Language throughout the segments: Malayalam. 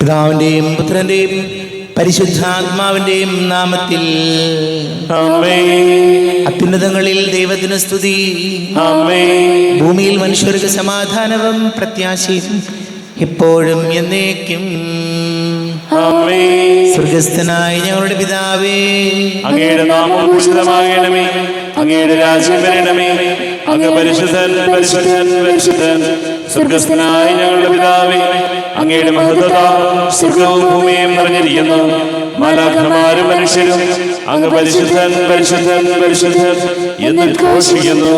പിതാവിന്റെയും പുത്രന്റെയും പരിശുദ്ധാത്മാവിന്റെയും നാമത്തിൽ അത്യുന്നതങ്ങളിൽ ദൈവത്തിന് സ്തുതി. ഭൂമിയിൽ മനുഷ്യർക്ക് സമാധാനവും പ്രത്യാശയും എപ്പോഴും എന്നേക്കും. സ്വർഗസ്ഥനായ ഞങ്ങളുടെ പിതാവേ, അങ്ങയുടെ നാമം പൂജിതമാകണമേ, അങ്ങയുടെ രാജ്യം വരണമേ, അങ്ങ് പരിശുദ്ധൻ പരിശുദ്ധൻ പരിശുദ്ധൻ. സ്വർഗസ്ഥനായ ഞങ്ങളുടെ പിതാവേ, അങ്ങയുടെ മഹത്വത്താൽ സ്വർഗവും ഭൂമിയും നിറഞ്ഞിരിക്കുന്നു. മാലാഖമാരും മനുഷ്യരും അങ്ങ് പരിശുദ്ധൻ പരിശുദ്ധൻ പരിശുദ്ധൻ എന്ന് ഘോഷിക്കുന്നു.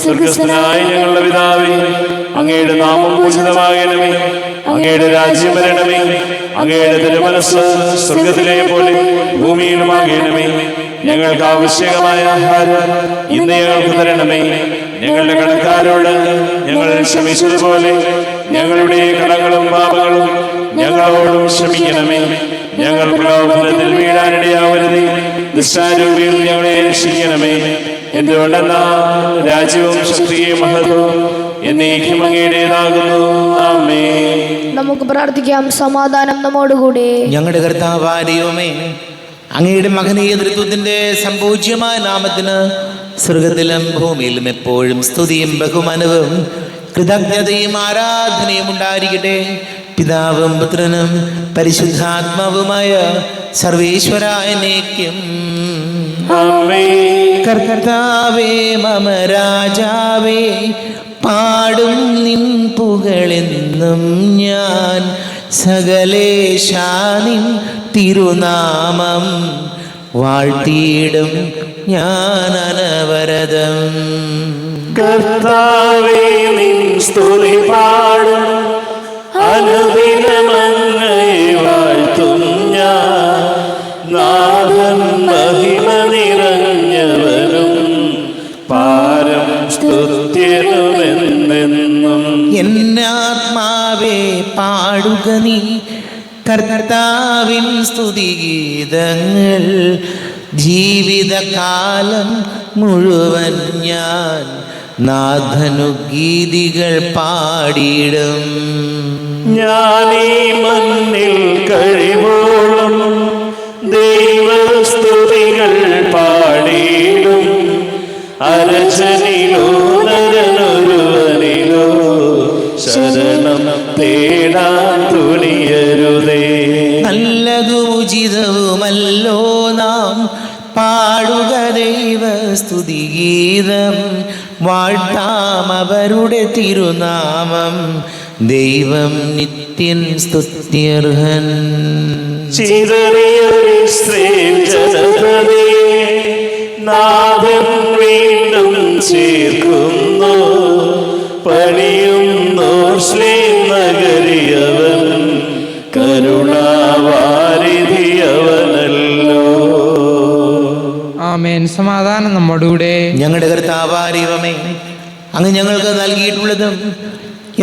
സ്വർഗസ്ഥനായ ഞങ്ങളുടെ പിതാവേ, അങ്ങയുടെ നാമം പൂജിതമാകണമേ, അങ്ങയുടെ രാജ്യം വരണമേ, അങ്ങയുടെ തിരുമനസ്സ് സ്വർഗത്തിലെ പോലെ ഭൂമിയിലുമാകണമേ. ഞങ്ങൾക്ക് ആവശ്യകമായ ആഹാരം ഇന്ന് ഞങ്ങൾക്ക് തരണമേ. ഞങ്ങളുടെ കടക്കാരോട് ഞങ്ങൾ ക്ഷമിച്ചതുപോലെ ഞങ്ങളുടെ കടങ്ങളും പാപങ്ങളും ഞങ്ങളോടും ക്ഷമിക്കണമേ. ഞങ്ങൾ പ്രലോഭനത്തിൽ വീഴാനിടയാവരുതേ, ദുഷ്ടാരൂപിയിൽ ഞങ്ങളെ രക്ഷിക്കണമേ. എന്തുകൊണ്ടെന്നാൽ രാജ്യവും ശക്തിയും മഹത്വവും എന്നേക്കും അങ്ങയുടേതാകുന്നു. ആമേൻ. നമുക്ക് പ്രാർത്ഥിക്കാം. സമാധാനം നമ്മോടുകൂടി. ഞങ്ങളുടെ കർത്താവായ ദൈവമേ, അങ്ങയുടെ മഹനീയ തൃത്വത്തിന്റെ സംപൂജ്യമായ നാമത്തിന് സ്വർഗത്തിലും ഭൂമിയിലും എപ്പോഴും സ്തുതിയും ബഹുമാനവും കൃതജ്ഞതയും ആരാധനയും ഉണ്ടായിരിക്കട്ടെ. പിതാവും പുത്രനും പരിശുദ്ധാത്മാവുമായ സർവേശ്വരായനേക്കും. കർത്താവേ മമ രാജാവേ, പാടും നിൻ പുകളെന്നും ഞാൻ. സകലേശാനിൻ തിരുനാമം വാഴ്ത്തിയിടും ഞാൻ അനവരതം. കർത്താവേ നിൻ സ്തുതി പാടും, അനുദിനമങ്ങയെ വാഴ്ത്തും ഞാൻ. നാഥൻ മഹിമ നിറഞ്ഞവനും പാരം സ്തുത്യനുമെന്നെന്നും. എന്നാത്മാവേ പാടുക നീ കർത്താവിൻ സ്തുതിഗീതങ്ങൾ. ജീവിതകാലം മുഴുവൻ ഞാൻ നാഥനു ഗീതികൾ പാടിയിടും. ഞാനീ മണ്ണിൽ കഴിവോളം ദൈവസ്തുതികൾ പാടിയിടും. അരചനിലോ നരനൊരുവനിലോ ശരണം തേടാൻ തുനിയരുതേ. നല്ലതും ഉചിതവുമല്ലോ നാം പാടുക ദൈവസ്തുതിഗീതം. വാഴ്ത്താം അവരുടെ തിരുനാമം. ദൈവം നിത്യൻ സ്തുത്യർഹൻ. ചിതറിയൊരു ജനതയെ നാഥൻ വീണ്ടും ചേർക്കുന്നു. പണിയുന്നു ശ്രീനഗരിയവൻ, കരുണാവാരിധിയവനല്ലോ. ആമേൻ. സമാധാനം നമ്മോടുകൂടെ. ഞങ്ങളുടെ കർത്താവായ ദൈവമേ, അങ്ങ് ഞങ്ങൾക്ക് നൽകിയിട്ടുള്ളതും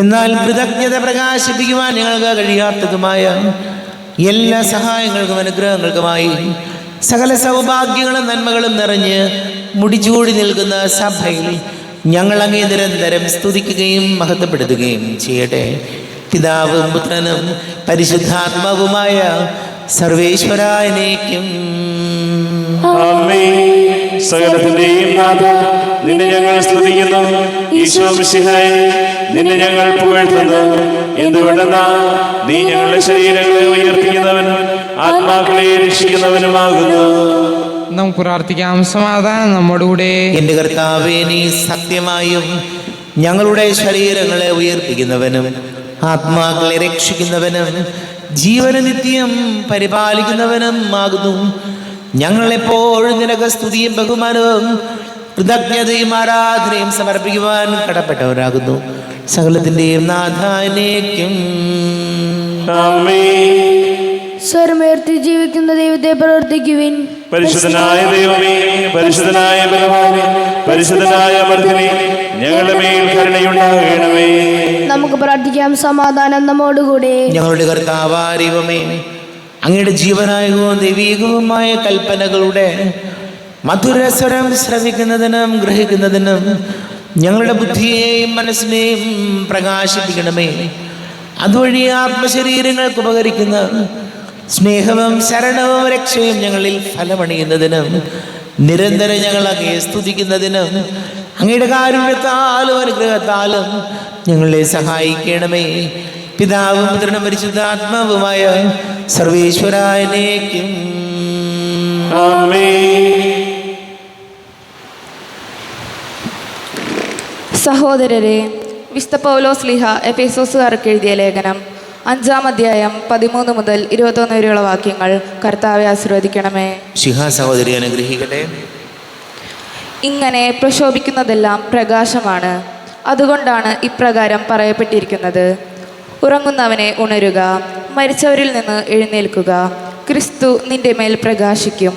എന്നാൽ കൃതജ്ഞത പ്രകാശിപ്പിക്കുവാൻ ഞങ്ങൾക്ക് കഴിയാത്തതുമായ എല്ലാ സഹായങ്ങൾക്കും അനുഗ്രഹങ്ങൾക്കുമായി സകല സൗഭാഗ്യങ്ങളും നന്മകളും നിറഞ്ഞ് മുടിചൂടി നിൽക്കുന്ന സഭയിൽ ഞങ്ങൾ അങ്ങേ നിരന്തരം സ്തുതിക്കുകയും മഹത്വപ്പെടുത്തുകയും ചെയ്യട്ടെ. പിതാവും പുത്രനും പരിശുദ്ധാത്മാവുമായ സർവേശ്വരായനേക്കും. സകലത്തിന്റെയും നാഥ, നിന്നെ ഞങ്ങൾ സ്തുതിക്കുന്നു. ഈശോ മിശിഹായേ, നിന്നെ ഞങ്ങൾ പുകഴ്ത്തുന്നു. എന്തുകൊണ്ടെന്നാൽ നീ ഞങ്ങളുടെ ശരീരങ്ങളെ ഉയർത്തിക്കുന്നവനും ആത്മാക്കളെ രക്ഷിക്കുന്നവനുമാകുന്നു. നമുക്ക് പ്രാർത്ഥിക്കാം. സമാധാനം നമ്മോടുകൂടെ. എന്റെ കർത്താവേ, നീ സത്യമായും ഞങ്ങളുടെ ശരീരങ്ങളെ ഉയർപ്പിക്കുന്നവനും ആത്മാക്കളെ രക്ഷിക്കുന്നവനും ജീവന നിത്യം പരിപാലിക്കുന്നവനും ആകുന്നു. ഞങ്ങളെപ്പോഴും നിനക്ക് സ്തുതിയും ബഹുമാനവും കൃതജ്ഞതയും ആരാധനയും സമർപ്പിക്കുവാൻ കടപ്പെട്ടവരാകുന്നു. സകലത്തിന്റെയും നാഥാനേക്കും. സ്വരമുയർത്തി ജീവിക്കുന്ന ദൈവത്തെ പ്രവർത്തിക്കുവിൻ. പരിശുദ്ധനായ ദൈവമേ, പരിശുദ്ധനായ ബലവാനേ, പരിശുദ്ധനായ അമർത്യനേ, ഞങ്ങളുടെ മേൽ കരുണയുണ്ടാകണമേ. നമുക്ക് പ്രാർത്ഥിക്കാം. സമാധാനം നമ്മോടുകൂടെ. ഞങ്ങളുടെ കർത്താവായ ദൈവമേ, അങ്ങയുടെ ജീവനായകവും ദൈവീകവുമായ കൽപ്പനകളുടെ മധുരസ്വരം ശ്രവിക്കുന്നതിനും ഗ്രഹിക്കുന്നതിനും ഞങ്ങളുടെ ബുദ്ധിയെയും മനസ്സിനെയും പ്രകാശിപ്പിക്കണമേ. അതുവഴി ആത്മശരീരങ്ങൾക്ക് ഉപകരിക്കുന്ന സ്നേഹവും ശരണവും രക്ഷയും ഞങ്ങളിൽ ഫലമണിയുന്നതിനും നിരന്തരം ഞങ്ങൾ അങ്ങയെ സ്തുതിക്കുന്നതിനും അങ്ങയുടെ കാരുണ്യത്താലും അനുഗ്രഹത്താലും ഞങ്ങളെ സഹായിക്കണമേ. പിതാവും പുത്രനും പരിശുദ്ധാത്മാവുമായ സർവേശ്വരായനേക്കും ആമേൻ. സഹോദരരെ, വിശുദ്ധ പൗലോസ് ശ്ലീഹ എഫേസോസുകാർക്ക് എഴുതിയ ലേഖനം 5-ാം അധ്യായം 13 മുതൽ 21 വരെയുള്ള വാക്യങ്ങൾ കർത്താവെ ആശീർവദിക്കണമേ. ശിഹാ സഹോദരി അനുഗ്രഹിക്കട്ടെ. ഇങ്ങനെ പ്രശോഭിക്കുന്നതെല്ലാം പ്രകാശമാണ്. അതുകൊണ്ടാണ് ഇപ്രകാരം പറയപ്പെട്ടിരിക്കുന്നത്: ഉറങ്ങുന്നവനെ ഉണരുക, മരിച്ചവരിൽ നിന്ന് എഴുന്നേൽക്കുക, ക്രിസ്തു നിന്റെ മേൽ പ്രകാശിക്കും.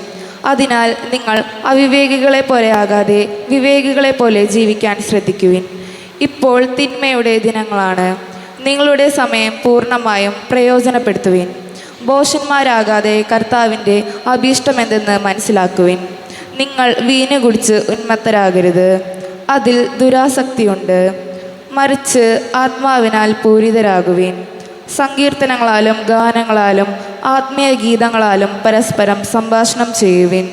അതിനാൽ നിങ്ങൾ അവിവേകികളെ പോലെ ആകാതെ വിവേകികളെ പോലെ ജീവിക്കാൻ ശ്രദ്ധിക്കുവിൻ. ഇപ്പോൾ തിന്മയുടെ ദിനങ്ങളാണ്. നിങ്ങളുടെ സമയം പൂർണ്ണമായും പ്രയോജനപ്പെടുത്തുവിൻ. ഭോഷന്മാരാകാതെ കർത്താവിൻ്റെ അഭീഷ്ടമെന്തെന്ന് മനസ്സിലാക്കുവിൻ. നിങ്ങൾ വീഞ്ഞ് കുടിച്ച് ഉന്മത്തരാകരുത്, അതിൽ ദുരാസക്തിയുണ്ട്. മറിച്ച് ആത്മാവിനാൽ പൂരിതരാകുവിൻ. സങ്കീർത്തനങ്ങളാലും ഗാനങ്ങളാലും ആത്മീയ ഗീതങ്ങളാലും പരസ്പരം സംഭാഷണം ചെയ്യുവിൻ.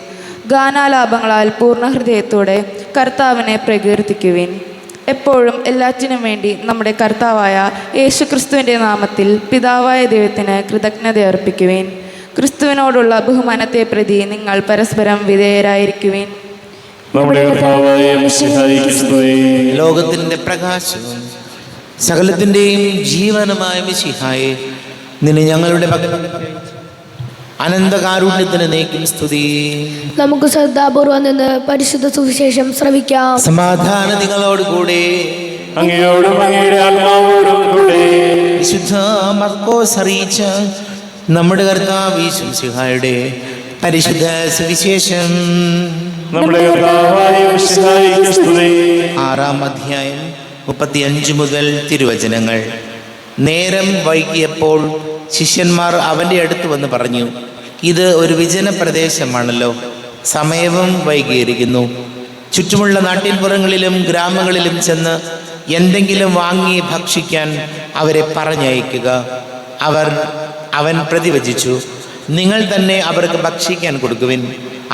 ഗാനാലാപങ്ങളാൽ പൂർണ്ണഹൃദയത്തോടെ കർത്താവിനെ പ്രകീർത്തിക്കുവിൻ. എപ്പോഴും എല്ലാറ്റിനും വേണ്ടി നമ്മുടെ കർത്താവായ യേശുക്രിസ്തുവിൻ്റെ നാമത്തിൽ പിതാവായ ദൈവത്തിന് കൃതജ്ഞത അർപ്പിക്കുവിൻ. ക്രിസ്തുവിനോടുള്ള ബഹുമാനത്തെ പ്രതി നിങ്ങൾ പരസ്പരം വിധേയരായിരിക്കുവിൻ. നമ്മുടെ കർത്താവായ മിശിഹായിക്ക് സ്തുതി. ലോകത്തിൻ്റെ പ്രകാശവും സകലത്തിൻ്റെയും ജീവനുമായ മിശിഹായെ, നിന്നെ ഞങ്ങളുടെ അനന്തകാരുണ്യത്തിന് നീക്കും സ്തുതി. നമുക്ക് ശ്രദ്ധാപൂർവം നിന്ന് പരിശുദ്ധ സുവിശേഷം ശ്രവിക്കാം. സമാധാന നിങ്ങളോടുകൂടെ. അങ്ങയോടും അങ്ങയുടെ ആത്മാവോടും കൂടെ. വിശുദ്ധ മർക്കോസ് അറിയിച്ച നമ്മുടെ കർത്താവ് മിശിഹായുടെ പരിശുദ്ധ സുവിശേഷം. നമ്മുടെ കർത്താവായ മിശിഹായിക്ക് സ്തുതി. 6-ാം അധ്യായം 35 മുതൽ തിരുവചനങ്ങൾ. നേരം വൈകിയപ്പോൾ ശിഷ്യന്മാർ അവൻ്റെ അടുത്ത് വന്ന് പറഞ്ഞു: ഇത് ഒരു വിജന പ്രദേശമാണല്ലോ, സമയവും വൈകിയിരിക്കുന്നു. ചുറ്റുമുള്ള നാട്ടിൻപുറങ്ങളിലും ഗ്രാമങ്ങളിലും ചെന്ന് എന്തെങ്കിലും വാങ്ങി ഭക്ഷിക്കാൻ അവരെ പറഞ്ഞയക്കുക. അവൻ പ്രതിവചിച്ചു: നിങ്ങൾ തന്നെ അവർക്ക് ഭക്ഷിക്കാൻ കൊടുക്കുവിൻ.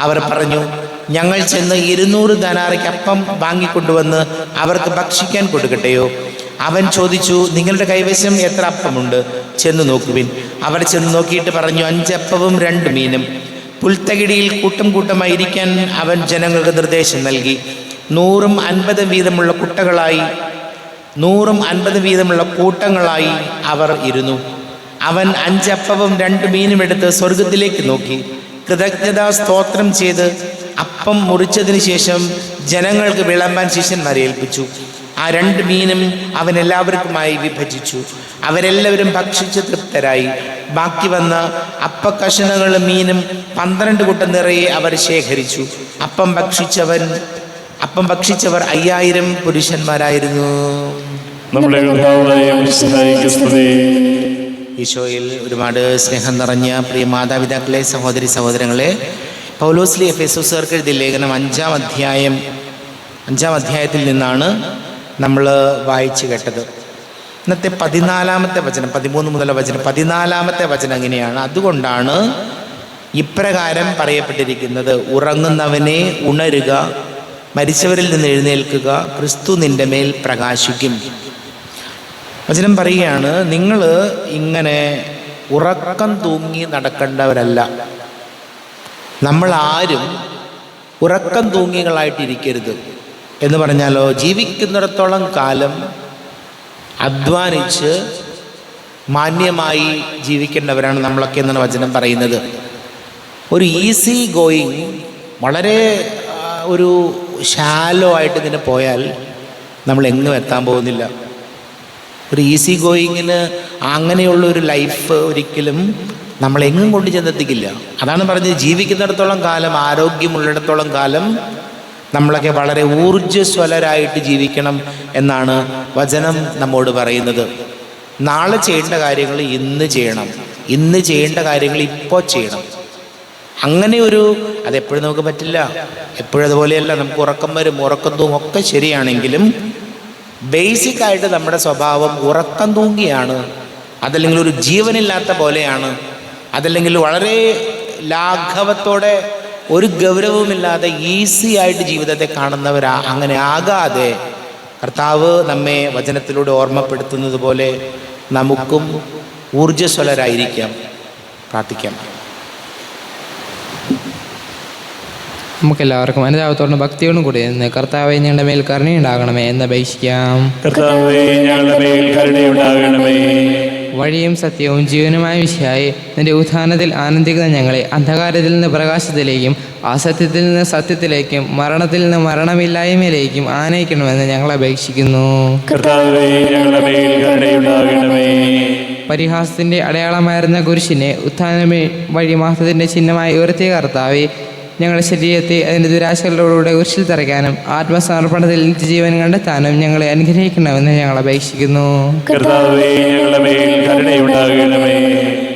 അവർ പറഞ്ഞു: ഞങ്ങൾ ചെന്ന് 200 ധനാറയ്ക്ക് അപ്പം വാങ്ങിക്കൊണ്ടുവന്ന് അവർക്ക് ഭക്ഷിക്കാൻ കൊടുക്കട്ടെയോ? അവൻ ചോദിച്ചു: നിങ്ങളുടെ കൈവശം എത്ര അപ്പമുണ്ട്? ചെന്ന് നോക്കുവിൻ. അവർ ചെന്ന് നോക്കിയിട്ട് പറഞ്ഞു: 5 അപ്പവും 2 മീനും. പുൽത്തകിടിയിൽ കൂട്ടം കൂട്ടമായി ഇരിക്കാൻ അവൻ ജനങ്ങൾക്ക് നിർദ്ദേശം നൽകി. 100ഉം 50 വീതമുള്ള കൂട്ടങ്ങളായി അവർ ഇരുന്നു. അവൻ 5 അപ്പവും 2 മീനും എടുത്ത് സ്വർഗത്തിലേക്ക് നോക്കി കൃതജ്ഞതാ സ്തോത്രം ചെയ്ത് അപ്പം മുറിച്ചതിന് ശേഷം ജനങ്ങൾക്ക് വിളമ്പാൻ ശിഷ്യന്മാരെ ഏൽപ്പിച്ചു. ആ 2 മീനും അവൻ എല്ലാവർക്കുമായി വിഭജിച്ചു. അവരെല്ലാവരും ഭക്ഷിച്ച് തൃപ്തരായി. ബാക്കി വന്ന അപ്പക്കഷണങ്ങളും മീനും 12 കുട്ടം നിറയെ അവർ ശേഖരിച്ചു. അപ്പം ഭക്ഷിച്ചവർ 5000 പുരുഷന്മാരായിരുന്നു. നമ്മുടെ കർത്താവായ മിശിഹായിക്ക് സ്തുതി. ഈശോയിൽ ഒരുപാട് സ്നേഹം നിറഞ്ഞ പ്രിയ മാതാപിതാക്കളെ, സഹോദരി സഹോദരങ്ങളെ, പൗലോസ് ശ്ലീഹ എഫേസോസുകാർക്ക് എഴുതിയ ലേഖനം 5-ാം അധ്യായത്തിൽ നിന്നാണ് നമ്മൾ വായിച്ചു കേട്ടത്. ഇന്നത്തെ 14-ാമത്തെ വചനം, 13 മുതലുള്ള വചനം, 14-ാമത്തെ വചനം അങ്ങനെയാണ്. അതുകൊണ്ടാണ് ഇപ്രകാരം പറയപ്പെട്ടിരിക്കുന്നത്: ഉറങ്ങുന്നവനെ ഉണരുക, മരിച്ചവരിൽ നിന്ന് എഴുന്നേൽക്കുക, ക്രിസ്തു നിന്റെ മേൽ പ്രകാശിക്കും. വചനം പറയുകയാണ്, നിങ്ങൾ ഇങ്ങനെ ഉറക്കം തൂങ്ങി നടക്കേണ്ടവരല്ല. നമ്മൾ ആരും ഉറക്കം തൂങ്ങികളായിട്ടിരിക്കരുത്. എന്ന് പറഞ്ഞാലോ, ജീവിക്കുന്നിടത്തോളം കാലം അധ്വാനിച്ച് മാന്യമായി ജീവിക്കേണ്ടവരാണ് നമ്മളൊക്കെ എന്നാണ് വചനം പറയുന്നത്. ഒരു ഈസി ഗോയിങ്, വളരെ ഒരു ഷാലോ ആയിട്ട് ഇങ്ങനെ പോയാൽ നമ്മൾ എങ്ങും എത്താൻ പോകുന്നില്ല. ഒരു ഈസി ഗോയിങ്ങിന് അങ്ങനെയുള്ള ഒരു ലൈഫ് ഒരിക്കലും നമ്മളെങ്ങും കൊണ്ട് ചെന്നെത്തിക്കില്ല. അതാണ് പറഞ്ഞത്, ജീവിക്കുന്നിടത്തോളം കാലം, ആരോഗ്യമുള്ളിടത്തോളം കാലം നമ്മളൊക്കെ വളരെ ഊർജ്ജസ്വലരായിട്ട് ജീവിക്കണം എന്നാണ് വചനം നമ്മോട് പറയുന്നത്. നാളെ ചെയ്യേണ്ട കാര്യങ്ങൾ ഇന്ന് ചെയ്യണം, ഇന്ന് ചെയ്യേണ്ട കാര്യങ്ങൾ ഇപ്പോൾ ചെയ്യണം. അങ്ങനെ അതെപ്പോഴും നമുക്ക് പറ്റില്ല, എപ്പോഴും അതുപോലെയല്ല. നമുക്ക് ഉറക്കം വരും, ഉറക്കം തൂങ്ങും, ഒക്കെ ശരിയാണെങ്കിലും ബേസിക്കായിട്ട് നമ്മുടെ സ്വഭാവം ഉറക്കം തൂങ്ങിയാണ്. അതല്ലെങ്കിൽ ഒരു ജീവനില്ലാത്ത പോലെയാണ്, അതല്ലെങ്കിൽ വളരെ ലാഘവത്തോടെ ഒരു ഗൗരവവുമില്ലാതെ ഈസി ആയിട്ട് ജീവിതത്തെ കാണുന്നവരാ. അങ്ങനെ ആകാതെ കർത്താവ് നമ്മെ വചനത്തിലൂടെ ഓർമ്മപ്പെടുത്തുന്നത് പോലെ നമുക്കും ഊർജ്ജസ്വലരായിരിക്കാം. പ്രാർത്ഥിക്കാം. നമുക്കെല്ലാവർക്കും അനുതാപത്തോടും ഭക്തിയോടും കൂടി നിന്ന് കർത്താവെ ഞങ്ങളുടെ മേൽ കരുണയുണ്ടാകണമേ എന്ന് അപേക്ഷിക്കാം. കർത്താവേ, ഞങ്ങളുടെ മേൽ കരുണയുണ്ടാകണമേ. വഴിയും സത്യവും ജീവനുമായ വിഷയായി നിന്റെ ഉത്ഥാനത്തിൽ ആനന്ദിക്കുന്ന ഞങ്ങളെ അന്ധകാരത്തിൽ നിന്ന് പ്രകാശത്തിലേക്കും അസത്യത്തിൽ നിന്ന് സത്യത്തിലേക്കും മരണത്തിൽ നിന്ന് മരണമില്ലായ്മയിലേക്കും ആനയിക്കണമെന്ന് ഞങ്ങൾ അപേക്ഷിക്കുന്നു. കർത്താവേ, ഞങ്ങളുടെ മേൽ കരുണയുണ്ടാകണമേ. പരിഹാസത്തിൻ്റെ അടയാളമായിരുന്ന കുരിശിനെ ഉത്ഥാനമേ വഴി മഹത്വത്തിൻ്റെ ചിഹ്നമായി ഉയർത്തിയ കർത്താവെ, ഞങ്ങളുടെ ശരീരത്തെ അതിൻ്റെ ദുരാശകളോടുകൂടെ കുരിശിൽ തറയ്ക്കാനും ആത്മസമർപ്പണത്തിൽ നിത്യജീവൻ കണ്ടെത്താനും ഞങ്ങളെ അനുഗ്രഹിക്കണമെന്ന് ഞങ്ങൾ അപേക്ഷിക്കുന്നു. കർത്താവേ, ഞങ്ങളുടെ മേൽ കരുണയുണ്ടാകണമേ.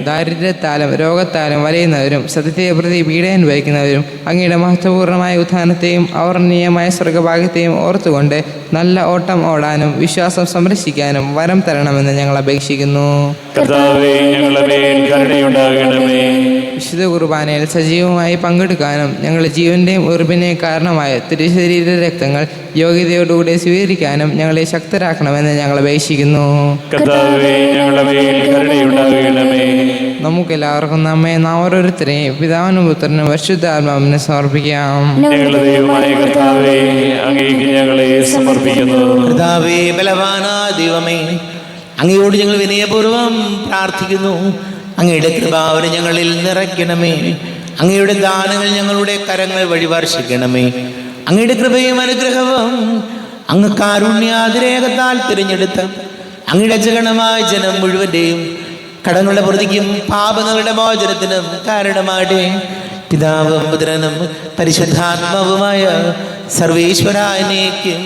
ദാരിദ്ര്യത്താലും രോഗത്താലും വലയുന്നവരും സത്യത്തെ പ്രതി പീഡ അനുഭവിക്കുന്നവരും അങ്ങയുടെ മഹത്വപൂർണ്ണമായ ഉത്ഥാനത്തെയും അവർണ്ണീയമായ സ്വർഗഭാഗ്യത്തെയും ഓർത്തുകൊണ്ട് നല്ല ഓട്ടം ഓടാനും വിശ്വാസം സംരക്ഷിക്കാനും വരം തരണമെന്ന് ഞങ്ങൾ അപേക്ഷിക്കുന്നു. കർത്താവേ, ഞങ്ങളുടെ മേൽ കരുണയുണ്ടാകണമേ. വിശുദ്ധ കുർബാനയിൽ സജീവമായി പങ്കെടുക്കാനും ഞങ്ങളുടെ ജീവന്റെയും ഉറപ്പിനെയും കാരണമായ തിരുശരീര രക്തങ്ങൾ യോഗ്യതയോടുകൂടി സ്വീകരിക്കാനും ഞങ്ങളെ ശക്തരാക്കണമെന്ന് ഞങ്ങൾ അപേക്ഷിക്കുന്നു. കർത്താവേ, ഞങ്ങളുടെ മേൽ കരുണയുണ്ടാകണമേ. നമുക്കെല്ലാവർക്കും നമ്മെ നാം ഓരോരുത്തരെയും പിതാവിനും പുത്രനും പരിശുദ്ധാത്മാവിനെ സമർപ്പിക്കാം. ഞങ്ങളുടെ ദൈവമായ കർത്താവേ, അങ്ങേക്ക് ഞങ്ങളെ സമർപ്പിക്കുന്നു. കർത്താവേ, ബലവാനാ ദൈവമേ, അങ്ങയോട് ഞങ്ങൾ വിനയപൂർവ്വം പ്രാർത്ഥിക്കുന്നു. അങ്ങയുടെ കൃപാവരം ഞങ്ങളിൽ നിറയ്ക്കണമേ. അങ്ങയുടെ ദാനങ്ങൾ ഞങ്ങളുടെ കരങ്ങൾ വഴി വർഷിക്കണമേ. അങ്ങയുടെ കൃപയും അനുഗ്രഹവും അങ്ങ് കാരുണ്യാതിരേകത്താൽ തിരഞ്ഞെടുത്ത അങ്ങയുടെ അജഗണമായ ജനം മുഴുവൻ്റെയും കടങ്ങളുടെ പ്രതിക്കും പാപങ്ങളുടെ മോചനത്തിനും കാരണമാകട്ടെ. പിതാവും പുത്രനും പരിശുദ്ധാത്മാവുമായ സർവേശ്വരാനേക്കും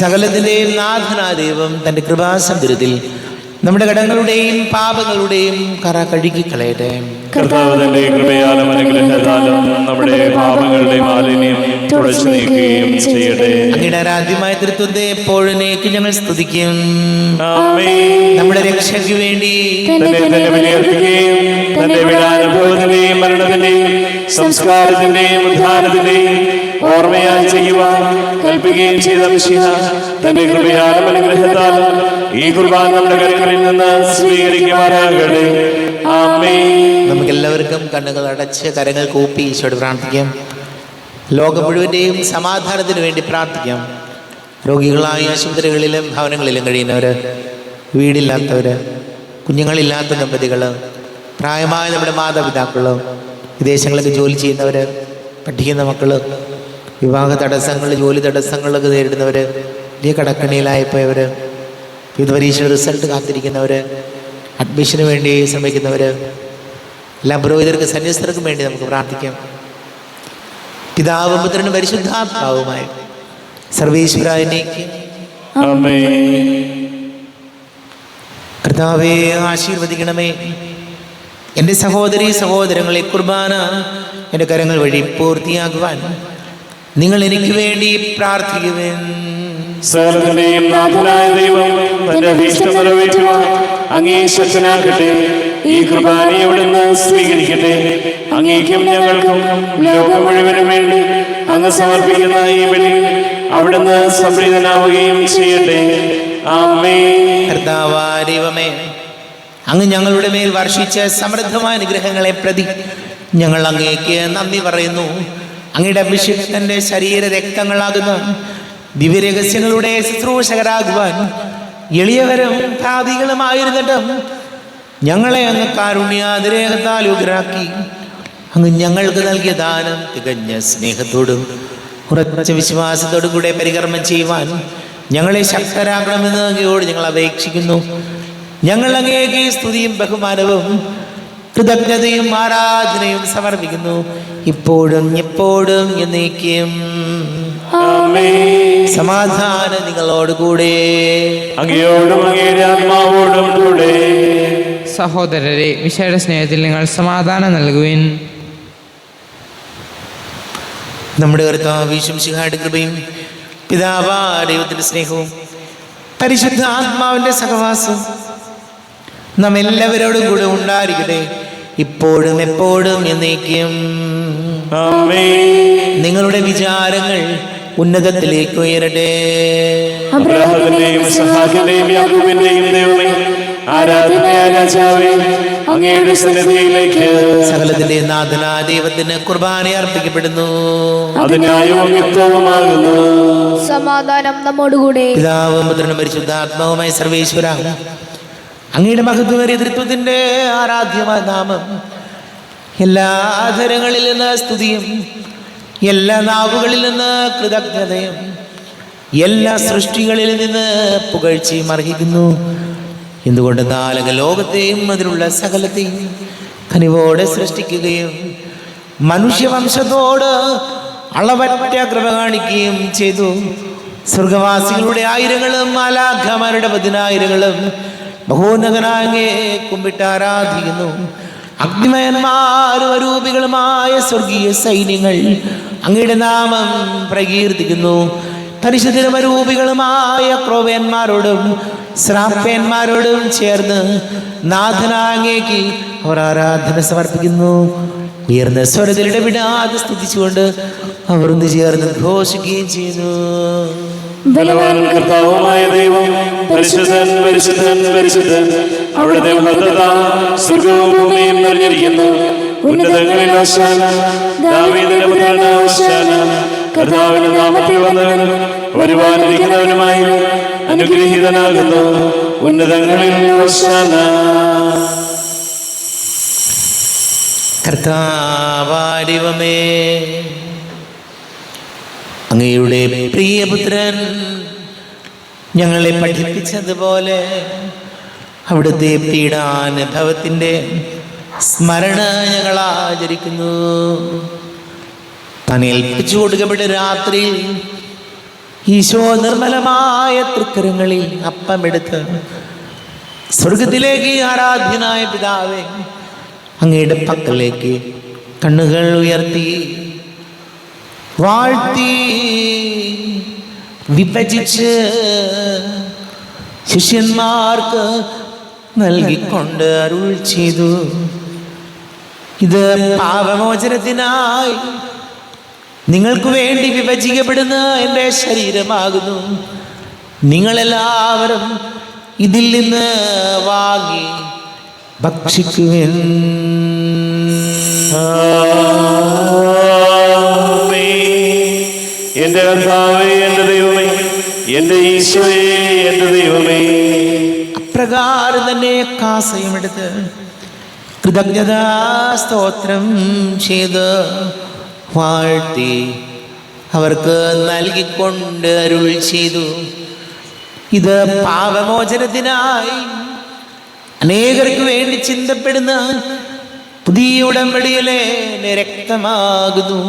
സകലത്തിൻ്റെയും നാഥനായ ദൈവം തൻ്റെ കൃപാസമുദ്രത്തിൽ നമ്മുടെ കടങ്ങളുടെയും പാപങ്ങളുടെയും കറ കഴുകിക്കളയട്ടെ. കർത്താവ് തന്റെ കൃപയാലും അനുഗ്രഹത്താലും നമ്മുടെ പാപങ്ങളുടെ മാലിന്യം തുടച്ചു നീക്കുകയും ചെയ്യട്ടെ. അങ്ങയുടെ ആരാധ്യമായ തൃത്വത്തെ എപ്പോഴേക്ക് ഞങ്ങൾ സ്തുതിക്കും. ആമേൻ. നമ്മുടെ രക്ഷയ്ക്ക് വേണ്ടി തന്നെ ബലിയർപ്പിക്കുകയും തന്റെ പീഡാനുഭവത്തിന്റെയും മരണത്തിന്റെയും സംസ്കാരത്തിന്റെയും ഉദ്ധാനത്തിന്റെയും ഓർമ്മയായി ചെയ്യുവാൻ കൽപ്പിക്കുകയും ചെയ്ത മിശിഹ തന്റെ കൃപയാലും അനുഗ്രഹത്താലും ഈ കുർബാന നമ്മുടെ കരങ്ങളിൽ നിന്ന് സ്വീകരിക്കുമാറാകട്ടെ. ആമേൻ. നമുക്കെല്ലാവർക്കും കണ്ണുകൾ അടച്ച് കരങ്ങൾ കൂപ്പി ഈശോയോട് പ്രാർത്ഥിക്കാം. ലോകം മുഴുവൻ്റെയും സമാധാനത്തിന് വേണ്ടി പ്രാർത്ഥിക്കാം. രോഗികളായ ആശുപത്രികളിലും ഭവനങ്ങളിലും കഴിയുന്നവർ, വീടില്ലാത്തവർ, കുഞ്ഞുങ്ങളില്ലാത്ത ദമ്പതികൾ, പ്രായമായ നമ്മുടെ മാതാപിതാക്കൾ, വിദേശങ്ങളിലൊക്കെ ജോലി ചെയ്യുന്നവർ, പഠിക്കുന്ന മക്കൾ, വിവാഹ തടസ്സങ്ങൾ, ജോലി തടസ്സങ്ങളൊക്കെ നേരിടുന്നവർ, വലിയ കടക്കണിയിലായിപ്പോയവർ, വിവിധ പരീക്ഷയുടെ റിസൾട്ട് കാത്തിരിക്കുന്നവർ, അഡ്മിഷന് വേണ്ടി ശ്രമിക്കുന്നവർ, എല്ലാ പുരോഹിതർക്കും സന്യസ്തർക്കും വേണ്ടി നമുക്ക് പ്രാർത്ഥിക്കാം. പിതാവും പുത്രനും പരിശുദ്ധാത്മാവുമായി സർവേശ്വരാനേക്കും ആമേൻ. കർത്താവേ, ആശീർവദിക്കണമേ. എൻ്റെ സഹോദരീ സഹോദരങ്ങളെ, കുർബാന എൻ്റെ കരങ്ങൾ വഴി പൂർത്തിയാക്കുവാൻ നിങ്ങൾ എനിക്ക് വേണ്ടി പ്രാർത്ഥിക്കുവേൻ. സകലത്തിന്റെയും നാഥനായ ദൈവം തന്റെ അഭീഷ്ടം നിറവേറ്റുവാൻ അങ്ങേ ശക്തനാക്കട്ടെ. ഈ കുർബാനയെ അവിടുന്ന് സ്വീകരിക്കട്ടെ. അങ്ങേക്കും ഞങ്ങൾക്കും ലോകം മുഴുവനും വേണ്ടി അങ്ങ് സമർപ്പിക്കുന്ന ഈ ബലി അവിടുന്ന് സംപ്രീതനാവുകയും ചെയ്യട്ടെ. ആമേൻ. കർത്താവായ ദൈവമേ, അങ്ങ് ഞങ്ങളുടെ മേൽ വർഷിച്ച സമൃദ്ധമായ അനുഗ്രഹങ്ങളെ പ്രതി ഞങ്ങൾ അങ്ങേക്ക് നന്ദി പറയുന്നു. അങ്ങയുടെ അഭിഷിക്തന്റെ ശരീര രക്തങ്ങളാകുന്ന ദിവ്യരഹസ്യങ്ങളുടെ ശുശ്രൂഷകരാകുവാൻ എളിയവരും പാപികളുമായിരുന്നിട്ടും ഞങ്ങളെ അങ്ങ് കാരുണ്യാതിരേകത്താൽ ഉഗ്രാക്കി. അങ്ങ് ഞങ്ങൾക്ക് നൽകിയ ദാനം തികഞ്ഞ സ്നേഹത്തോടും ഉറച്ച വിശ്വാസത്തോടും കൂടെ പരികർമ്മം ചെയ്യുവാൻ ഞങ്ങളെ ശക്തരാക്കണമെന്ന് അങ്ങയോട് ഞങ്ങൾ അപേക്ഷിക്കുന്നു. ഞങ്ങൾ അങ്ങേക്ക് സ്തുതിയും ബഹുമാനവും കൃതജ്ഞതയും ആരാധനയും സമർപ്പിക്കുന്നു, ഇപ്പോഴും എപ്പോഴും എന്നേക്കും. ആമേൻ. സമാധാനം നിങ്ങളോടുകൂടെ. അങ്ങയോടും അങ്ങയുടെ ആത്മാവോടും കൂടെ. സഹോദരരെ, വിശേഷ സ്നേഹത്തിൽ നിങ്ങൾ സമാധാനം നൽകുവിൻ. നമ്മുടെ കർത്താവ് യേശുമിശിഹായുടെ കൃപയും പിതാവായ ദൈവത്തിന്റെ സ്നേഹവും പരിശുദ്ധ ആത്മാവിന്റെ സഹവാസം നാം എല്ലാവരോടും കൂടെ ഉണ്ടായിരിക്കട്ടെ, ഇപ്പോഴും എപ്പോഴും എന്നേക്കും. നിങ്ങളുടെ വിചാരങ്ങൾ ഉന്നതത്തിലേക്ക് ഉയരട്ടെ. അബ്രാഹത്തിന്റെയും ഇസ്ഹാക്കിന്റെയും യാക്കോബിന്റെയും ദൈവമേ, ആരാധനയായ രാജാവേ, അങ്ങയുടെ സന്നിധിയിലേക്ക് സകലത്തിന്റെ നാഥനായ ദൈവത്തിന് കുർബാന അർപ്പിക്കപ്പെടുന്നു. അത് ന്യായവും യുക്തവുമാകുന്നു. സമാധാനം നമ്മോടുകൂടെ. പിതാവും പുത്രനും പരിശുദ്ധാത്മാവുമായ സർവേശ്വര, അങ്ങയുടെ മഹത്വമേറിയ തൃത്വത്തിന്റെ ആരാധ്യമായ നാമം എല്ലാ ആധരങ്ങളിൽ നിന്ന് സ്തുതിയും, എല്ലാ നാവുകളിൽ നിന്ന് കൃതജ്ഞതയും, എല്ലാ സൃഷ്ടികളിൽ നിന്ന് പുകഴ്ചയും അർഹിക്കുന്നു. എന്തുകൊണ്ട് നാലക ലോകത്തെയും അതിലുള്ള സകലത്തെയും കനിവോടെ സൃഷ്ടിക്കുകയും മനുഷ്യവംശത്തോട് അളവറ്റ കൃപ കാണിക്കുകയും ചെയ്തു. സ്വർഗവാസികളുടെ ആയിരങ്ങളും മാലാഖമാരുടെ 10,000ങ്ങളും മഹോന്നതനാങ്ങേ കുമ്പിട്ട് ആരാധിക്കുന്നു. അഗ്നിമയന്മാരും അരൂപികളുമായ സ്വർഗീയ സൈന്യങ്ങൾ അങ്ങയുടെ നാമം പ്രകീർത്തിക്കുന്നു. പരിശുദ്ധരും അരൂപികളുമായ ക്രോവേന്മാരോടും ശ്രാപ്പേന്മാരോടും ചേർന്ന് നാഥനാങ്ങേക്ക് അവർ ആരാധന സമർപ്പിക്കുന്നു. ഉയർന്ന സ്വരത്തിലിടെ വിടാതെ സ്തുതിച്ചുകൊണ്ട് അവർ ഒന്ന് ചേർന്ന് ഘോഷിക്കുകയും ചെയ്യുന്നു. ബലവാനും കർത്താവുമായ ദൈവം, പരിശുദ്ധൻ പരിശുദ്ധൻ പരിശുദ്ധൻ, അവിടുത്തെ മഹത്വത സ്വർഗവും ഭൂമിയും നിറഞ്ഞിരിക്കുന്നു. ഉന്നതങ്ങളിൽ ഹോശാന, ദാവീദിന്റെ പുത്രന് ഹോശാന. കർത്താവിന്റെ നാമത്തിൽ വന്നവനും വരുവാനിരിക്കുന്നവനുമായി അനുഗ്രഹീതനാകുന്നു. ഉന്നതങ്ങളിൽ ഹോശാന. കർത്താവാരിവമേ, അങ്ങയുടെ പ്രിയപുത്രൻ ഞങ്ങളെ പഠിപ്പിച്ചതുപോലെ അവിടുത്തെ പീഡാനുഭവത്തിൻ്റെ സ്മരണ ഞങ്ങൾ ആചരിക്കുന്നു. താൻ ഏൽപ്പിച്ചു കൊടുക്കപ്പെട്ട രാത്രിയിൽ ഈശോ നിർമ്മലമായ തൃക്കരങ്ങളിൽ അപ്പമെടുത്ത് സ്വർഗത്തിലേക്ക് ആരാധ്യനായ പിതാവേ അങ്ങയുടെ പക്കലേക്ക് കണ്ണുകൾ ഉയർത്തി വാഴ്ത്തി വിഭജിച്ച് ശിഷ്യന്മാർക്ക് നൽകിക്കൊണ്ട് അരുൾ ചെയ്തു. ഇത് പാപമോചനത്തിനായി നിങ്ങൾക്ക് വേണ്ടി വിഭജിക്കപ്പെടുന്ന എൻ്റെ ശരീരമാകുന്നു. നിങ്ങളെല്ലാവരും ഇതിൽ നിന്ന് വാങ്ങി ഭക്ഷിക്കുവിൻ. എന്റെ കർത്താവേ, എന്റെ ദൈവമേ, എന്റെ ഈശോയേ, എന്റെ ദൈവമേ. അപ്രകാരം തന്നെ കാസയുമെടുത്ത് കൃതജ്ഞതാ സ്തോത്രം ചെയ്ത് വാഴ്ത്തി അവർക്ക് നൽകിക്കൊണ്ട് അരുൾ ചെയ്തു. ഇത് പാപമോചനത്തിനായി അനേകർക്ക് വേണ്ടി ചിന്തപ്പെടുന്ന പുതിയ ഉടമ്പടിയിലെ രക്തമാകുന്നു.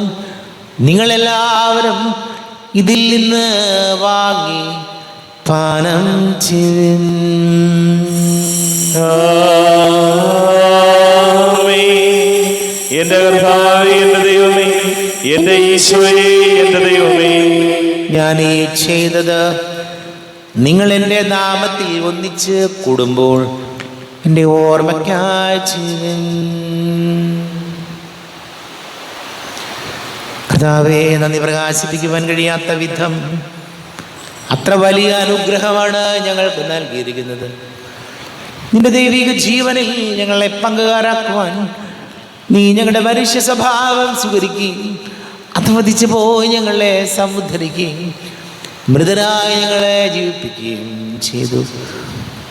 നിങ്ങളെല്ലാവരും ഇതിൽ നിന്ന് വാങ്ങി പാനം ചെയ്യുവിൻ. എന്റെ കർത്താവേ, എന്റെ ദൈവമേ, എന്റെ ഈശോയേ, എന്റെ ദൈവമേ. ഞാൻ ഈ ചെയ്തത് നിങ്ങൾ എൻ്റെ നാമത്തിൽ ഒന്നിച്ച് കൂടുമ്പോൾ എൻ്റെ ഓർമ്മയ്ക്കായി ചെയ്യുവിൻ. കർത്താവേ, നന്ദി പ്രകാശിപ്പിക്കുവാൻ കഴിയാത്ത വിധം അത്ര വലിയ അനുഗ്രഹമാണ് ഞങ്ങൾക്ക് നൽകിയിരിക്കുന്നത്. നിന്റെ ദൈവിക ജീവനിൽ ഞങ്ങളെ പങ്കുകാരാക്കുവാൻ നീ ഞങ്ങളുടെ മനുഷ്യ സ്വഭാവം സ്വീകരിക്കുകയും അധവദിച്ചു പോയി ഞങ്ങളെ സമുദ്ധരിക്കുകയും മൃതരായി ഞങ്ങളെ ജീവിപ്പിക്കുകയും ചെയ്തു.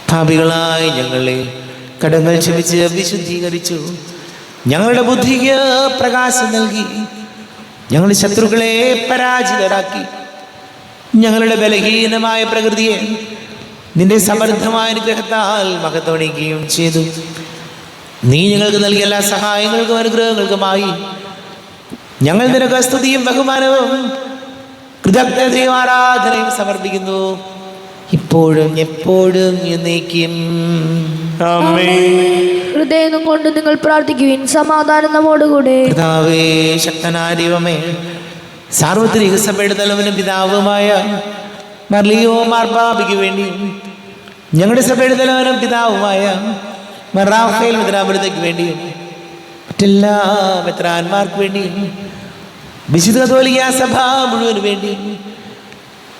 പാപികളായി ഞങ്ങളെ കടങ്ങൾ ക്ഷമിച്ച് വിശുദ്ധീകരിച്ചു. ഞങ്ങളുടെ ബുദ്ധിക്ക് പ്രകാശം നൽകി. ഞങ്ങളുടെ ശത്രുക്കളെ പരാജിതരാക്കി. ഞങ്ങളുടെ ബലഹീനമായ പ്രകൃതിയെ നിന്റെ സമൃദ്ധമായ അനുഗ്രഹത്താൽ മഹത്വണിക്കുകയും ചെയ്തു. നീ ഞങ്ങൾക്ക് നൽകിയ എല്ലാ സഹായങ്ങൾക്കും അനുഗ്രഹങ്ങൾക്കുമായി ഞങ്ങൾ നിനക്ക് സ്തുതിയും ബഹുമാനവും കൃതജ്ഞതയും ആരാധനയും സമർപ്പിക്കുന്നു, ഇപ്പോഴും എപ്പോഴും എന്നേക്കും. ഹൃദയം കൊണ്ട് നിങ്ങൾ പ്രാർത്ഥിക്കുവിൻ. സമാധാനം നമ്മോടുകൂടെ. കർത്താവേ, ശക്തനായ ദൈവമേ, സാർവത്രിക സഭയുടെ തലവനും പിതാവുമായ മർലിയോ മാർബാബിക്ക് വേണ്ടിയും ഞങ്ങളുടെ സഭയുടെ തലവനും പിതാവുമായ മറാഫേൽ മെത്രാപൊലീത്തയ്ക്ക് വേണ്ടിയും മറ്റെല്ലാ മെത്രാന്മാർക്ക് വേണ്ടിയും വിശുദ്ധ കത്തോലിക്കാ സഭ മുഴുവന് വേണ്ടിയും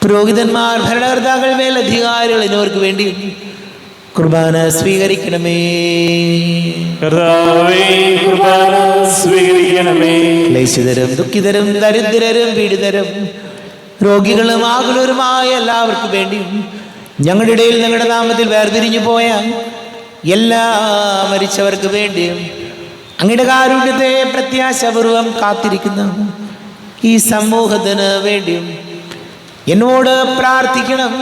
പുരോഹിതന്മാർ, ഭരണകർത്താക്കൾ, മേലധികാരികൾ എന്നിവർക്ക് വേണ്ടിയും കുർബാന സ്വീകരിക്കണമേ. കർത്താവേ, കുർബാന സ്വീകരിക്കണമേ. ക്ലേശിതരും ദുഃഖിതരും ദരിദ്രരും പീഡിതരും രോഗികളും ആകുലരുമായ എല്ലാവർക്കും വേണ്ടിയും ഞങ്ങളുടെ ഇടയിൽ ഞങ്ങളുടെ നാമത്തിൽ വേർതിരിഞ്ഞു പോയ എല്ലാ മരിച്ചവർക്ക് വേണ്ടിയും അങ്ങയുടെ കാരുണ്യത്തെ പ്രത്യാശപൂർവം കാത്തിരിക്കുന്ന ഈ സമൂഹത്തിന് വേണ്ടിയും എന്നോട് പ്രാർത്ഥിക്കണം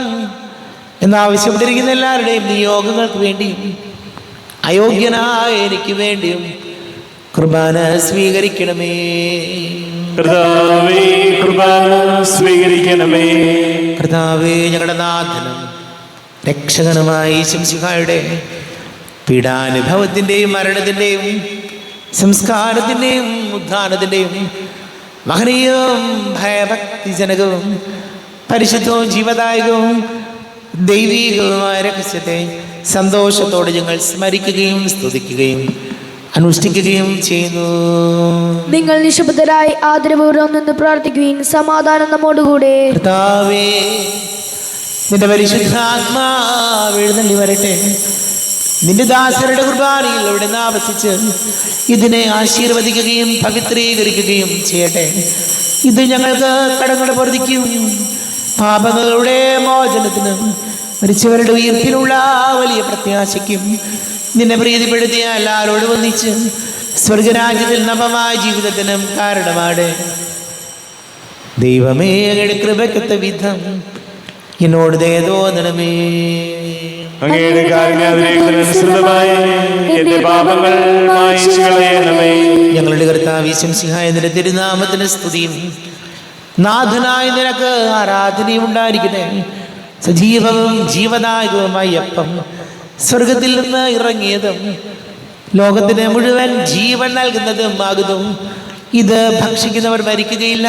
എന്നാവശ്യപ്പെട്ടിരിക്കുന്ന എല്ലാവരുടെയും നിയോഗങ്ങൾക്ക് വേണ്ടിയും അയോഗ്യനായ എനിക്ക് വേണ്ടിയും കുർബാന സ്വീകരിക്കണമേ. കർത്താവേ, കുർബാന സ്വീകരിക്കണമേ. കർത്താവേ, ഞങ്ങളുടെ നാഥനും രക്ഷകനുമായ ഈശോയുടെ പീഡാനുഭവത്തിൻ്റെയും മരണത്തിൻ്റെയും സംസ്കാരത്തിൻ്റെയും ഉദ്ധാനത്തിൻ്റെയും മഹനീയവും ഭയഭക്തിജനകവും പരിശുദ്ധവും ജീവദായകവും ദൈവീകവുമായ രഹസ്യത്തെ സന്തോഷത്തോടെ ഞങ്ങൾ സ്മരിക്കുകയും സ്തുതിക്കുകയും അനുഷ്ഠിക്കുകയും ചെയ്യുന്നു. നിങ്ങൾ നിശബ്ദരായി ആദരപൂർവ്വം നിന്ന് പ്രാർത്ഥിക്കുകയും സമാധാനം നമ്മോടുകൂടെ. കർത്താവേ, നിന്റെ പരിശുദ്ധാത്മാവ് എഴുന്നള്ളി വരട്ടെ. നിന്റെ ദാസരുടെ കുർബാനയിൽ അവിടെ ആവസിച്ച് ഇതിനെ ആശീർവദിക്കുകയും പവിത്രീകരിക്കുകയും ചെയ്യട്ടെ. ഇത് ഞങ്ങൾക്ക് കടങ്ങളുടെ പൊറുതിക്കും പാപങ്ങളുടെ മോചനത്തിനും മരിച്ചവരുടെ ഉയർപ്പിലുള്ള വലിയ പ്രത്യാശയ്ക്കും നിന്നെ പ്രീതിപ്പെടുത്തിയ എല്ലാവരോടും ഒന്നിച്ച് സ്വർഗരാജ്യത്തിൽ നവമായ ജീവിതത്തിനും കാരണമാണ്. ദൈവമേ, അങ്ങയുടെ കൃപയ്ക്കൊത്ത വിധം എന്നോട് ദയ തോന്നണമേ. അങ്ങയുടെ കാരുണ്യാതിരേകതനുസൃതമായി എന്റെ പാപങ്ങൾ മായ്ച്ചു കളയണമേ. ഞങ്ങളുടെ കർത്താവ് ഈശോമിശിഹായ നിന്റെ തിരുനാമത്തിന് സ്തുതിയും നാഥനായ നിനക്ക് ആരാധനയും ഉണ്ടായിരിക്കട്ടെ. സജീവവും ജീവദായകവുമായ അപ്പം സ്വർഗത്തിൽ നിന്ന് ഇറങ്ങിയതും ലോകത്തിന് മുഴുവൻ ജീവൻ നൽകുന്നതും ആകുന്നു. ഇത് ഭക്ഷിക്കുന്നവർ മരിക്കുകയില്ല,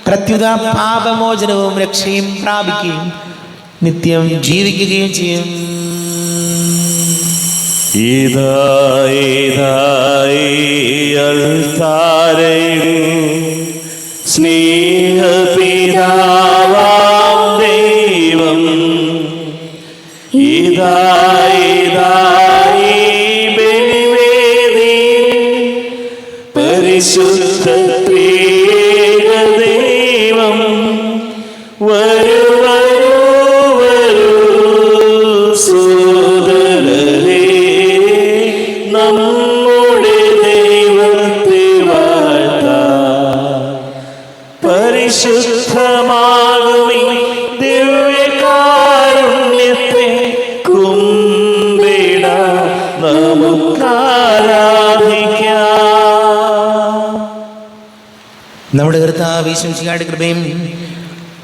പ്രത്യുത പാപമോചനവും രക്ഷയും പ്രാപിക്കുകയും നിത്യം ജീവിക്കുകയും ചെയ്യും. സ്നേഹപിതാവാം ദൈവം ബലിവേദി പരിശുദ്ധ ത്രിയേക ദൈവം വരൂ വരൂ വരൂ സോദരരേ, നമ്മുടെ ദൈവത്തെ വാഴ്ത്താം. പരിശുദ്ധമാകുമീ ദിവ്യകാരുണ്യത്തെ കുമ്പിടാം, നമുക്കാരാധിക്കാം. നമ്മുടെ കർത്താവ് ഈശോമിശിഹായുടെ കൃപയും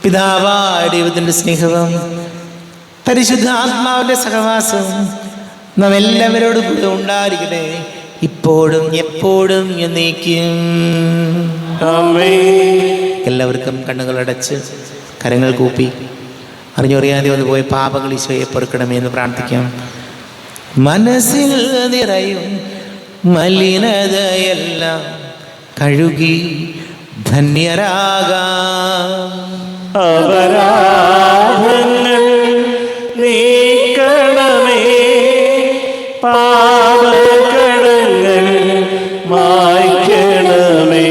പിതാവായ ദൈവത്തിൻ്റെ സ്നേഹവും പരിശുദ്ധ ആത്മാവിൻ്റെ സഹവാസവും നാം എല്ലാവരോടും കൂടെ ഉണ്ടായിരിക്കട്ടെ, ഇപ്പോഴും എപ്പോഴും എന്നേക്കും. എല്ലാവർക്കും കണ്ണുകളടച്ച് കരങ്ങൾ കൂപ്പി അറിഞ്ഞറിയാതെ വന്നു പോയ പാപങ്ങൾ ഈശോയെ പൊറുക്കണമേ എന്ന് പ്രാർത്ഥിക്കാം. മനസ്സിൽ നിറയും മലിനതയെല്ലാം കഴുകി ധന്യരാകാം. അപരാധങ്ങൾ നീക്കണമേ, പാപകടങ്ങൾ മായ്ക്കണമേ.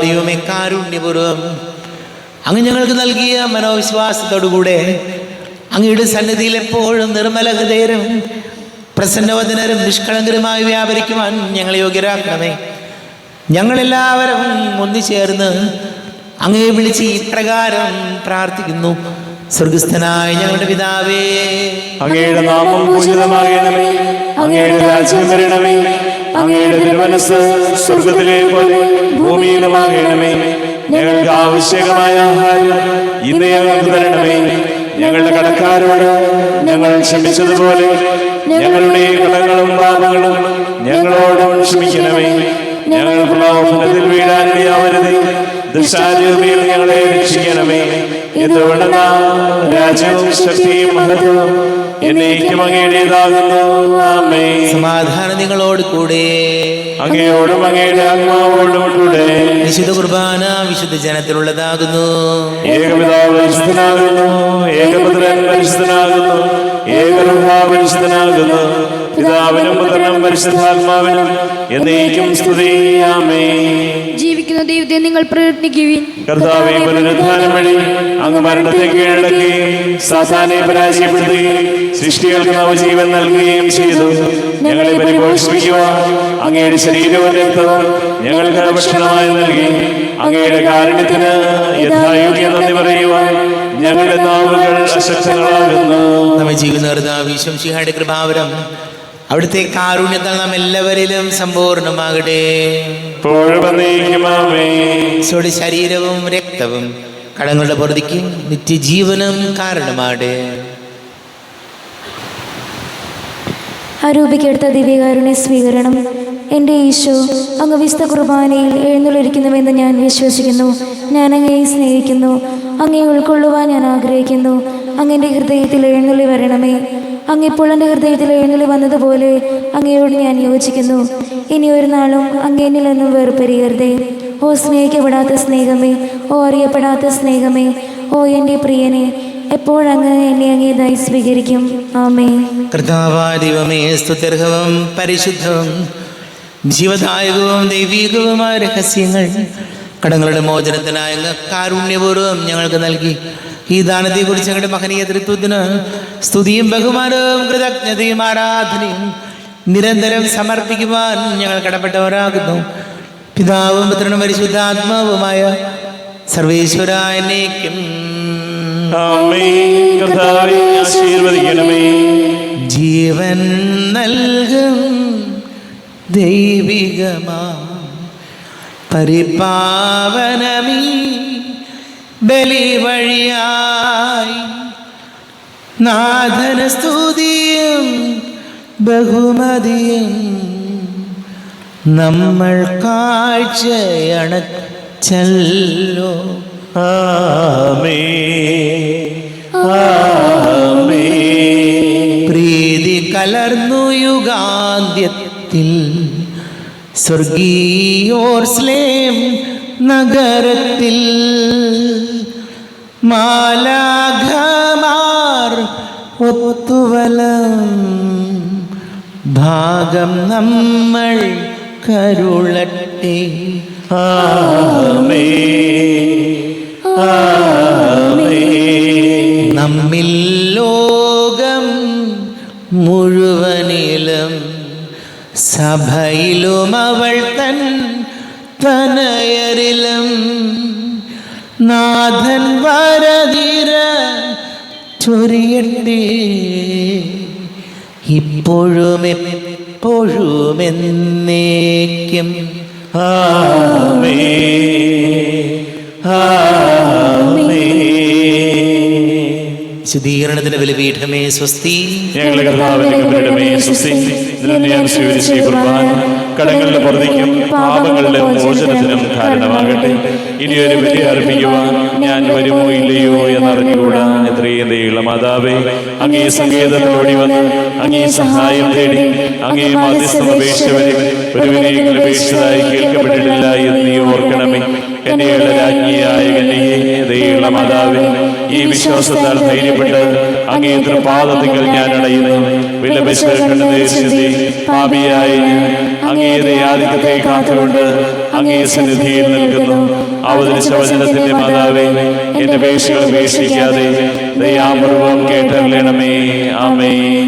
ദൈവമേ, കാരുണ്യപൂർവ്വം അങ്ങ് ഞങ്ങൾക്ക് നൽകിയ മനോവിശ്വാസത്തോടുകൂടെ അങ്ങയുടെ സന്നിധിയിൽ എപ്പോഴും നിർമ്മല ഹൃദയരും പ്രസന്നവദനരും നിഷ്കളങ്കരുമായി വ്യാപരിക്കുവാൻ ഞങ്ങളെ യോഗ്യരാക്കണമേ. ഞങ്ങളെല്ലാവരും ഒന്നുചേർന്ന് അങ്ങയെ വിളിച്ച് ഇപ്രകാരം പ്രാർത്ഥിക്കുന്നു. സ്വർഗസ്ഥനായ ഞങ്ങളുടെ പിതാവേ, അങ്ങയുടെ നാമം പൂജിതമാകണമേ, അങ്ങയുടെ രാജ്യം വരണമേ, അങ്ങയുടെ തിരുമനസ്സ് സ്വർഗത്തിലെ പോലെ ഭൂമിയിലുമാകണമേ. ഞങ്ങൾക്ക് ആവശ്യകമായ ആഹാരം ഇന്ന് ഞങ്ങൾക്ക് തരണമേ. ഞങ്ങളുടെ കടക്കാരോട് ഞങ്ങൾ ക്ഷമിച്ചതുപോലെ ഞങ്ങളുടെ കടങ്ങളും പാപങ്ങളും ഞങ്ങളോടും ക്ഷമിക്കണമേ. ഞങ്ങൾ പ്രലോഭനത്തിൽ വീഴാനിടയാവരുതേ, ദുഷ്ടാരൂപിയിൽ ഞങ്ങളെ രക്ഷിക്കണമേ. ഇതുകൊണ്ടെന്നാ രാജ്യവും ശക്തിയും മഹത്വവും എന്നേക്കും അങ്ങയുടേതാകുന്നു. ആമേൻ. സമാധാനം നിങ്ങളോട് കൂടെ. അങ്ങയോടും അങ്ങയുടെ ആത്മാവോടും കൂടെ. വിശുദ്ധ കുർബാന വിശുദ്ധ ജനത്തിലുള്ളതാകുന്നു. ഏകപിതാവ് പരിശുദ്ധനാകുന്നു, ഏകപുത്രൻ പരിശുദ്ധനാകുന്നു, ഏകരൂഹ പരിശുദ്ധനാകുന്നു. പിതാവിനും പുത്രനും പരിശുദ്ധാത്മാവിനും എന്നേക്കും സ്തുതി. ആമേൻ. ജീവിക്കുന്ന ദൈവത്തെ നിങ്ങൾ പ്രയത്നിക്കുവിൻ. കർത്താവേ, പുനരുദ്ധാനം വഴി അങ്ങ് മരണത്തെ കീഴടക്കുകയും സാത്താനെ പരാജയപ്പെടുത്തുകയും സൃഷ്ടികൾക്ക് നവജീവൻ നൽകുകയും ചെയ്തു. ഞങ്ങളെ പരിപോഷിപ്പിക്കുവാൻ അങ്ങയുടെ ശരീരവും രക്തവും ഞങ്ങൾക്ക് ഭക്ഷണമായി നൽകി. അങ്ങയുടെ കാരുണ്യത്തിന് യഥായോഗ്യം നന്ദി പറയുവാൻ ഞങ്ങളുടെ നാവുകൾ അശക്തങ്ങളാകുന്നു. നമ്മെ ജീവിക്കുന്ന കർത്താവ് ശംസിഹായുടെ കൃപാവരം അവിടുത്തെ കാരുണ്യത്താൽ നാം എല്ലാവരിലും സമ്പൂർണ്ണമാകട്ടെ. ഈശോയുടെ ശരീരവും രക്തവും കടങ്ങളുടെ പൊറുതിക്ക് നിത്യജീവനും കാരണമാകട്ടെ. ആരോപിക്കെടുത്ത ദിവ്യകാരുണ്യ സ്വീകരണം. എൻ്റെ ഈശോ, അങ്ങ് വിശുദ്ധ കുർബാനയിൽ എഴുന്നള്ളിരിക്കുന്നുവെന്ന് ഞാൻ വിശ്വസിക്കുന്നു. ഞാൻ അങ്ങയെ സ്നേഹിക്കുന്നു. അങ്ങയെ ഉൾക്കൊള്ളുവാൻ ഞാൻ ആഗ്രഹിക്കുന്നു. അങ്ങൻ്റെ ഹൃദയത്തിൽ എഴുന്നള്ളി വരണമേ. അങ്ങിപ്പോൾ എൻ്റെ ഹൃദയത്തിൽ എഴുന്നള്ളി വന്നതുപോലെ അങ്ങയോട് ഞാൻ യോജിക്കുന്നു. ഇനി ഒരു നാളും അങ്ങേന്നിൽ നിന്നും വേർപിരിയരുതേ. ഓ സ്നേഹിക്കപ്പെടാത്ത സ്നേഹമേ, ഓ അറിയപ്പെടാത്ത സ്നേഹമേ, ഓ എൻ്റെ പ്രിയനെ, എപ്പോഴങ്ങ് എന്നെ അങ്ങേതായി സ്വീകരിക്കും. ആമേൻ. കർത്താവായ ദൈവമേ, സ്തുത്യർഹവും പരിശുദ്ധവും ജീവദായകവും ദൈവീകവുമായ രഹസ്യങ്ങൾ കടങ്ങളുടെ മോചനത്തിനായ കാരുണ്യപൂർവ്വം ഞങ്ങൾക്ക് നൽകി. ഈ ദാനത്തെക്കുറിച്ച് ഞങ്ങളുടെ മഹനീയ തൃത്വത്തിന് സ്തുതിയും ബഹുമാനവും കൃതജ്ഞതയും ആരാധനയും നിരന്തരം സമർപ്പിക്കുവാൻ ഞങ്ങൾ കടപ്പെട്ടവരാകുന്നു. പിതാവും പുത്രനും പരിശുദ്ധാത്മാവുമായ സർവേശ്വര എന്നേക്കും ജീവൻ നൽകും ദൈവികമാ പരിപാവനമീ ബലി വഴിയായി നാഥന സ്തുതിയും ബഹുമതിയും നമ്മൾ കാഴ്ചയണച്ചല്ലോ. പ്രീതി കലർന്നു യുഗാന്ത്യത്തിൽ സ്വർഗീയോർസ്ലേം നഗരത്തിൽ മാലാഖമാർ ഒത്തുവലം ഭാഗം നമ്മൾ കരുളട്ടെ. നമ്മിൽ ലോകം മുഴുവനിലും സഭയിലും അവൾ തൻ തനയരിലും നാഥൻ വരതിര ചൊരിയട്ടെ. ഇപ്പോഴും എപ്പോഴും എന്നേക്കും. ശുദ്ധീകരണത്തിന്റെ ബലിപീഠമേ സ്വസ്തി. ഞങ്ങളുടെ കർത്താവിന്റെ സ്വസ്തി. കടങ്ങളുടെ പൊറുതിക്കും പാപങ്ങളുടെ മോചനത്തിനും കാരണമാകട്ടെ. ഇനിയൊരു ബലി അർപ്പിക്കുവാൻ ഞാൻ വരുമോ ഇല്ലയോ എന്നറിഞ്ഞുകൂടാ. എത്രയും ദയുള്ള മാതാവേ, അങ്ങേ സങ്കേതത്തിലോടി വന്ന് അങ്ങേ സഹായം തേടി അങ്ങേ മധ്യസ്ഥം അപേക്ഷിച്ചവരെ ഒരുവിനെയും അപേക്ഷിച്ചതായി കേൾക്കപ്പെട്ടിട്ടില്ല എന്ന് നീ ഓർക്കണമേ. എന്നെയുള്ള രാജ്ഞിയായ കന്യകേ, ദയുള്ള മാതാവേ, ഈ വിശ്വാസത്താൽ ധൈര്യപ്പെട്ട് അങ്ങേ തൃപാദത്തിങ്കൽ ഞാൻ അടയുന്നു. പാപിയായി അങ്ങേ ദയാധിക്യത്തെ കാത്തുകൊണ്ട് അങ്ങേ സന്നിധിയിൽ നിൽക്കുന്നു. അവതരിച്ച വചനത്തിന്റെ മാതാവേ, എന്റെ അപേക്ഷകൾ ഉപേക്ഷിക്കാതെ ദയാപൂർവം കേട്ടറിയണമേ. ആമേൻ.